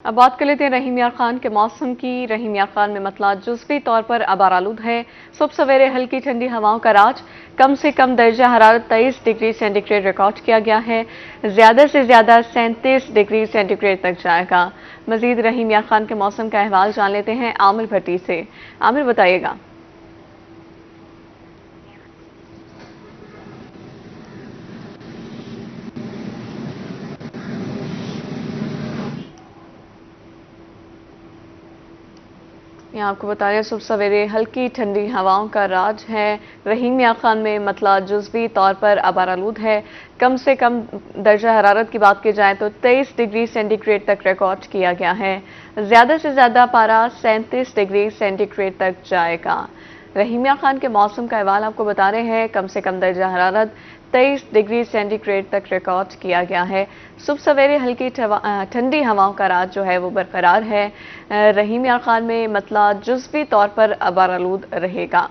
اب بات کر لیتے ہیں رحیم یار خان کے موسم کی۔ رحیم یار خان میں مطلع جزوی طور پر آبار آلود ہے۔ صبح سویرے ہلکی ٹھنڈی ہواؤں کا راج، کم سے کم درجہ حرارت 23 ڈگری سینٹی گریڈ ریکارڈ کیا گیا ہے، زیادہ سے زیادہ 37 ڈگری سینٹی گریڈ تک جائے گا۔ مزید رحیم یار خان کے موسم کا احوال جان لیتے ہیں عامر بھٹی سے۔ عامر بتائیے گا۔ یہاں آپ کو بتا رہے ہیں صبح سویرے ہلکی ٹھنڈی ہواؤں کا راج ہے۔ رحیم یار خان میں مطلع جزوی طور پر آبار آلود ہے۔ کم سے کم درجہ حرارت کی بات کی جائے تو 23 ڈگری سینٹی گریڈ تک ریکارڈ کیا گیا ہے، زیادہ سے زیادہ پارہ 37 ڈگری سینٹی گریڈ تک جائے گا۔ رحیم یار خان کے موسم کا احوال آپ کو بتا رہے ہیں، کم سے کم درجہ حرارت 23 ڈگری سینٹی گریڈ تک ریکارڈ کیا گیا ہے۔ صبح سویرے ہلکی ٹھنڈی ہواؤں کا راج جو ہے وہ برقرار ہے۔ رحیم یار خان میں مطلع جزوی طور پر آبار آلود رہے گا،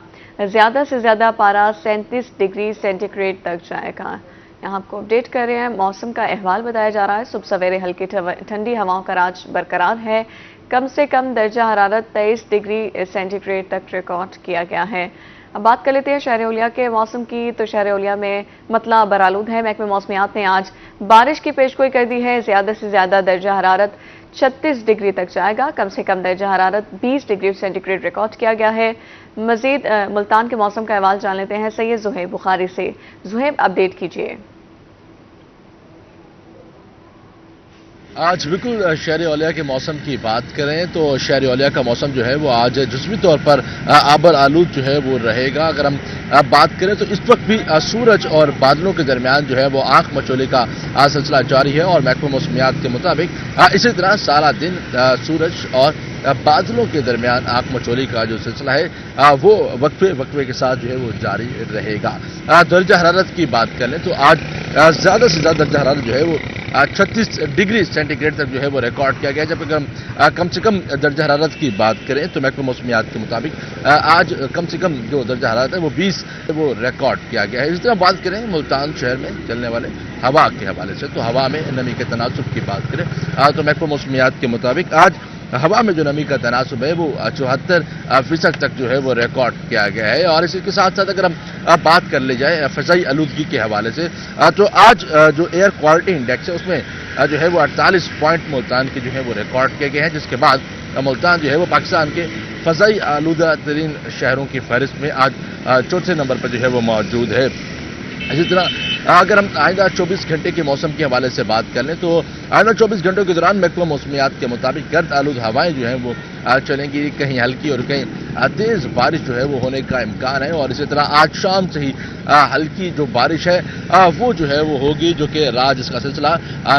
زیادہ سے زیادہ پارہ 37 ڈگری سینٹی گریڈ تک جائے گا۔ یہاں آپ کو اپڈیٹ کر رہے ہیں، موسم کا احوال بتایا جا رہا ہے۔ صبح سویرے ہلکی ٹھنڈی ہواؤں کا راج برقرار ہے، کم سے کم درجہ حرارت 23 ڈگری سینٹی گریڈ تک ریکارڈ کیا گیا ہے۔ اب بات کر لیتے ہیں شہر اولیا کے موسم کی، تو شہر اولیا میں مطلع آبار آلود ہے۔ محکمہ موسمیات نے آج بارش کی پیشگوئی کر دی ہے، زیادہ سے زیادہ درجہ حرارت 36 ڈگری تک جائے گا، کم سے کم درجہ حرارت 20 ڈگری سینٹی گریڈ ریکارڈ کیا گیا ہے۔ مزید ملتان کے موسم کا احوال جان لیتے ہیں سید زہیب بخاری سے۔ زہیب اپڈیٹ کیجیے۔ آج بالکل شہر اولیا کے موسم کی بات کریں تو شہر اولیا کا موسم جو ہے وہ آج جزوی طور پر آبر آلود جو ہے وہ رہے گا۔ اگر ہم بات کریں تو اس وقت بھی سورج اور بادلوں کے درمیان جو ہے وہ آنکھ مچولے کا سلسلہ جاری ہے، اور محکمہ موسمیات کے مطابق اسی طرح سارا دن سورج اور بادلوں کے درمیان آنکھ مچولی کا جو سلسلہ ہے وہ وقفے کے ساتھ جو ہے وہ جاری رہے گا۔ درجہ حرارت کی بات کر لیں تو آج زیادہ سے زیادہ درجہ حرارت جو ہے وہ 36 ڈگری سینٹی گریڈ تک جو ہے وہ ریکارڈ کیا گیا، جب اگر ہم کم سے کم درجہ حرارت کی بات کریں تو محکمہ موسمیات کے مطابق آج کم سے کم جو درجہ حرارت ہے وہ 20 وہ ریکارڈ کیا گیا ہے۔ اس طرح بات کریں ملتان شہر میں چلنے والے ہوا کے حوالے سے، تو ہوا میں نمی کے تناسب کی بات کریں تو محکمہ موسمیات کے مطابق آج ہوا میں جو نمی کا تناسب ہے وہ 74% تک جو ہے وہ ریکارڈ کیا گیا ہے۔ اور اسی کے ساتھ ساتھ اگر ہم بات کر لی جائے فضائی آلودگی کے حوالے سے، تو آج جو ایئر کوالٹی انڈیکس ہے اس میں جو ہے وہ 48 پوائنٹ ملتان کے جو ہے وہ ریکارڈ کیے گئے ہیں، جس کے بعد ملتان جو ہے وہ پاکستان کے فضائی آلودہ ترین شہروں کی فہرست میں آج چوتھے نمبر پر جو ہے وہ موجود ہے۔ اسی طرح اگر ہم آئندہ 24 گھنٹے کے موسم کے حوالے سے بات کر لیں تو آئندہ 24 گھنٹوں کے دوران محکمہ موسمیات کے مطابق گرد آلود ہوائیں جو ہیں وہ چلیں گی، کہیں ہلکی اور کہیں تیز بارش جو ہے وہ ہونے کا امکان ہے، اور اسی طرح آج شام سے ہی ہلکی جو بارش ہے وہ جو ہے وہ ہوگی، جو کہ جس کا سلسلہ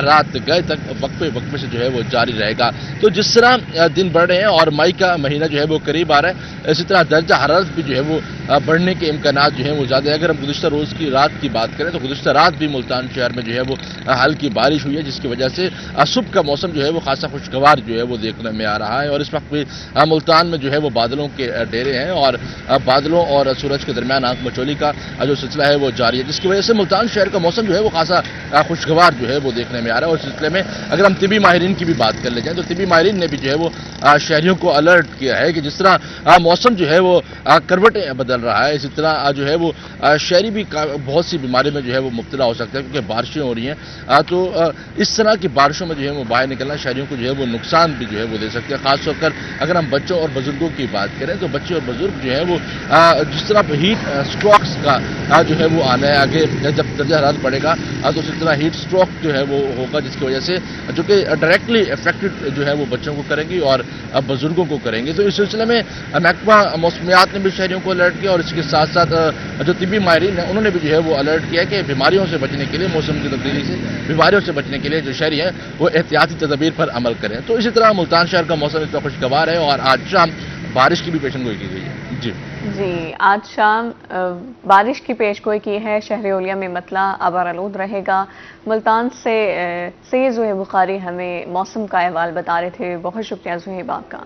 رات گئے تک وقفے سے جو ہے وہ جاری رہے گا۔ تو جس طرح دن بڑھ رہے ہیں اور مئی کا مہینہ جو ہے وہ قریب آ رہا ہے، اسی طرح درجہ حرارت بھی جو ہے وہ بڑھنے کے امکانات جو ہیں وہ زیادہ ہیں۔ اگر ہم گزشتہ روز کی رات کی بات کریں تو گزشتہ رات بھی ملتان شہر میں جو ہے وہ ہلکی بارش ہوئی ہے، جس کی وجہ سے صبح کا موسم جو ہے وہ خاصا خوشگوار جو ہے وہ دیکھنے میں آ رہا ہے، اور اس وقت بھی ملتان میں جو ہے وہ بادلوں کے ڈیرے ہیں، اور بادلوں اور سورج کے درمیان آنکھ مچولی کا جو سلسلہ ہے وہ جاری ہے، جس کی وجہ سے ملتان شہر کا موسم جو ہے وہ خاصا خوشگوار جو ہے وہ دیکھنے میں آ رہا ہے۔ اور اس سلسلے میں اگر ہم طبی ماہرین کی بھی بات کر لے جائیں تو طبی ماہرین نے بھی جو ہے وہ شہریوں کو الرٹ کیا ہے کہ جس طرح موسم جو ہے وہ کروٹیں بدل رہا ہے، اسی طرح جو ہے وہ شہری بھی بہت سی بیماری میں جو ہے وہ مبتلا ہو سکتے ہیں، کیونکہ بارشیں ہو رہی ہیں، تو اس طرح کی بارشوں میں جو ہے وہ باہر نکلنا شہریوں کو جو ہے وہ نقصان بھی جو ہے وہ دے سکتے ہیں۔ خاص طور پر اگر ہم بچوں اور بزرگوں کی بات کریں تو بچے اور بزرگ جو ہے وہ جس طرح ہیٹ اسٹروکس کا جو ہے وہ آنا ہے آگے، جب درجہ حرارت بڑھے گا تو اسی طرح ہیٹ اسٹروک جو ہے وہ ہوگا، جس کی وجہ سے جو کہ ڈائریکٹلی افیکٹڈ جو ہے وہ بچوں کو کریں گی اور بزرگوں کو کریں گے۔ تو اس سلسلے میں محکمہ موسمیات نے بھی شہریوں کو الرٹ کیا، اور اس کے ساتھ ساتھ جو طبی ماہرین ہیں انہوں نے بھی جو ہے وہ الرٹ کیا کہ بیماریوں سے بچنے کے لیے، موسم کی تبدیلی سے بیماریوں سے بچنے کے لیے جو شہری ہیں وہ احتیاطی تدابیر پر عمل کریں۔ تو اسی طرح ملتان شہر کا موسم اتنا خوشگوار ہے، اور آج شام بارش کی بھی پیشن گوئی کی گئی ہے۔ جی آج شام بارش کی پیشگوئی کی ہے۔ شہر اولیا میں مطلع آبار آلود رہے گا۔ ملتان سے سید زہیب بخاری ہمیں موسم کا احوال بتا رہے تھے۔ بہت شکریہ زہیب آپ کا۔